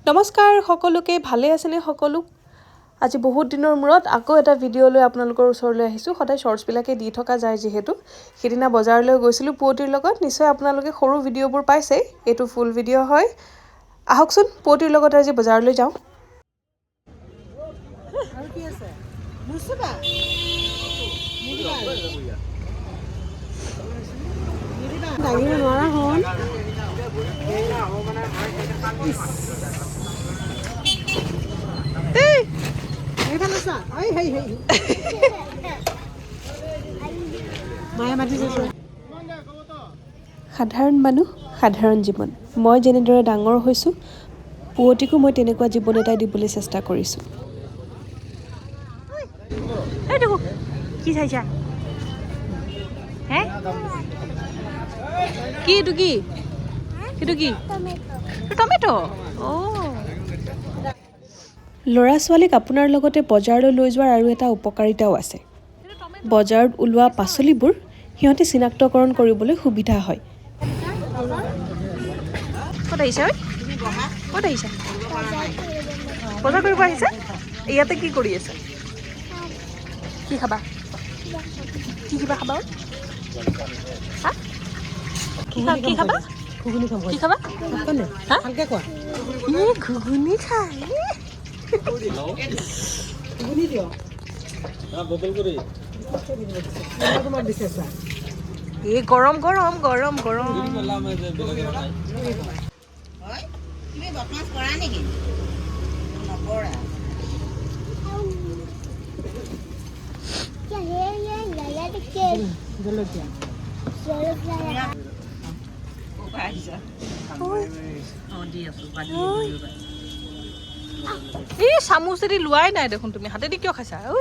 নমস্কাৰ সকলোকে ভালে আছেনে সকলো আজি বহুত দিনৰ মূৰত আকৌ এটা ভিডিঅ' লৈ আপোনালোকৰ ওচৰলৈ আহিছোঁ সদায় শৰ্টছবিলাকে দি থকা যায় যিহেতু সিদিনা বজাৰলৈ গৈছিলোঁ পুৱতিৰ লগত নিশ্চয় আপোনালোকে সৰু ভিডিঅ'বোৰ পাইছে এইটো ফুল ভিডিঅ' হয় আহকচোন পুৱতিৰ লগত আজি বজাৰলৈ যাওঁ আৰু কি আছে মুছবা দাঙিব নোৱাৰা হ'ল এইফালে চা ঐ হেই হেই মায়ে মাতিছে সাধাৰণ মানুহ সাধাৰণ জীৱন মই যেনেদৰে ডাঙৰ হৈছোঁ পুৱতিকো মই তেনেকুৱা জীৱন এটাই দিবলৈ চেষ্টা কৰিছোঁ কি চাইছা হে কি এইটো কি এইটো কি টমেটো ল'ৰা ছোৱালীক আপোনাৰ লগতে বজাৰলৈ লৈ যোৱাৰ আৰু এটা উপকাৰিতাও আছে বজাৰত ওলোৱা পাচলিবোৰ সিহঁতে চিনাক্তকৰণ কৰিবলৈ সুবিধা হয় ক'ত আহিছা ঐ ক'ত আহিছা বজাৰ কৰিব আহিছা ইয়াতে কি কৰি আছে কি খাবা কি কিবা খাবা হা কি খাবা ঘুগুনি খাব কি খাবা হা ভালকে কোৱা ঘুগুনি খাই ঘুগুনি দিয় বটল কৰি তোমাক দিছে চা এই গৰম গৰম গৰম গৰম তুমি বদমাছ কৰা নেকি নকৰা জলকীয়া এই চামুচেদি লোৱাই নাই দেখোন তুমি হাতেদি কিয় খাইছা ঐ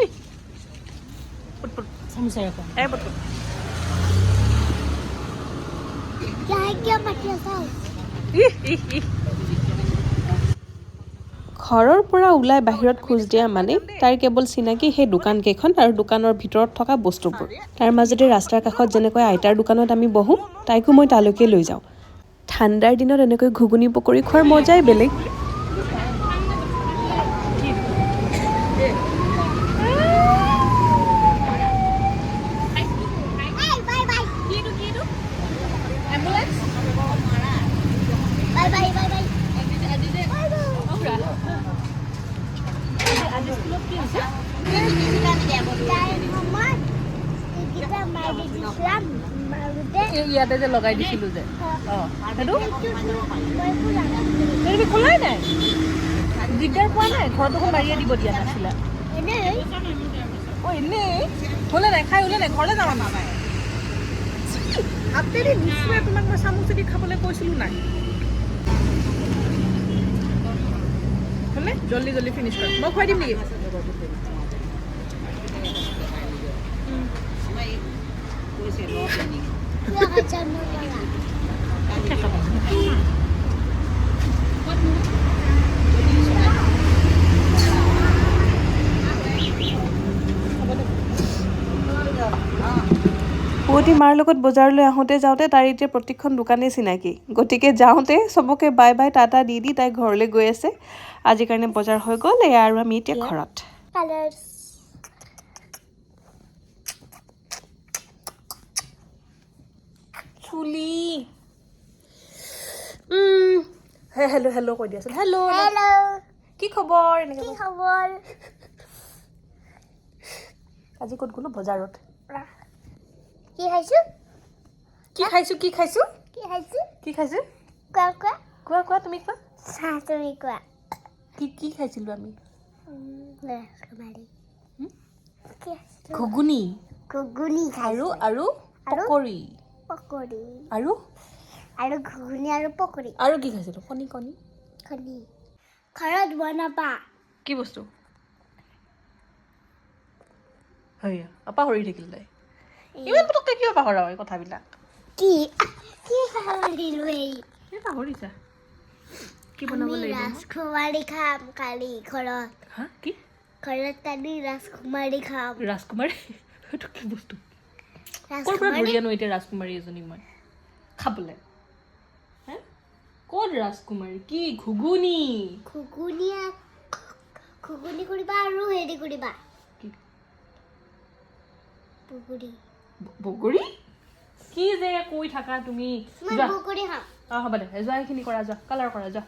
চামুচাৰে কোৱা ঘৰৰ পৰা ওলাই বাহিৰত খোজ দিয়া মানে তাইৰ কেৱল চিনাকি সেই দোকানকেইখন আৰু দোকানৰ ভিতৰত থকা বস্তুবোৰ তাৰ মাজতে ৰাস্তাৰ কাষত যেনেকৈ আইতাৰ দোকানত আমি বহোঁ তাইকো মই তালৈকে লৈ যাওঁ ঠাণ্ডাৰ দিনত এনেকৈ ঘুগুনি পকৰি খোৱাৰ মজাই বেলেগ ইয়াতে যে লগাই দিছিলোঁ যে সেইটো তুমি খোলাই নাই দিগদাৰ পোৱা নাই ঘৰতো মাৰিয়ে দিব দিয়া নাছিলা এনেই হ'লে নাই খাই হ'লে নাই ঘৰলৈ যাম আমাৰ হাতেদি নিশ্চয় তোমাক মই চামুচেদি খাবলৈ কৈছিলোঁ নাই হ'লে জল্দি জল্দি ফিনিছ কৰা মই খুৱাই দিম নেকি পুৱতি মাৰ লগত বজাৰলৈ আহোঁতে যাওঁতে তাইৰ এতিয়া প্ৰতিখন দোকানেই চিনাকি গতিকে যাওঁতে চবকে বাই বাই টাটা দি দি তাই ঘৰলৈ গৈ আছে আজিৰ কাৰণে বজাৰ হৈ গ'ল এয়া আৰু আমি এতিয়া ঘৰত চুলি হেল্ল' হেল্ল' কৈ দিয়াচোন হেল্ল' কি খবৰ এনেকৈ আজি ক'ত গ'লো বজাৰত কি খাইছো কোৱা তুমি কোৱা কি খাইছিলোঁ আমি ঘুগুনি আৰু পকৰি আৰু ঘুগুনি আৰু পকৰি আৰু কি খাইছিলোঁ কণী ঘৰত বনাবা কি বস্তু হেয়া পাহৰি থাকিল তাই ইমান পটককৈ কিয় পাহৰা হয় কথাবিলাক কি পাহৰিলো পাহৰিছা কি বনাব লাগিব ৰাজকুমাৰী খাম কালি ঘৰত হা কি ঘৰত কালি ৰাজকুমাৰী খাম ৰাজকুমাৰী সেইটো কি বস্তু ক'ৰ পৰা ধৰি আনো এতিয়া ৰাজকুমাৰী এজনী মই খাবলৈ হে ক'ত ৰাজকুমাৰী কি ঘুগুনি ঘুগুনি কৰিবা আৰু হেৰি কৰিবা কি পুকুৰী বগৰী কি যে কৈ থাকা তুমি মই যোৱা পুকুৰী খাম হ'ব দে যোৱা এইখিনি কৰা যোৱা কালাৰ কৰা যোৱা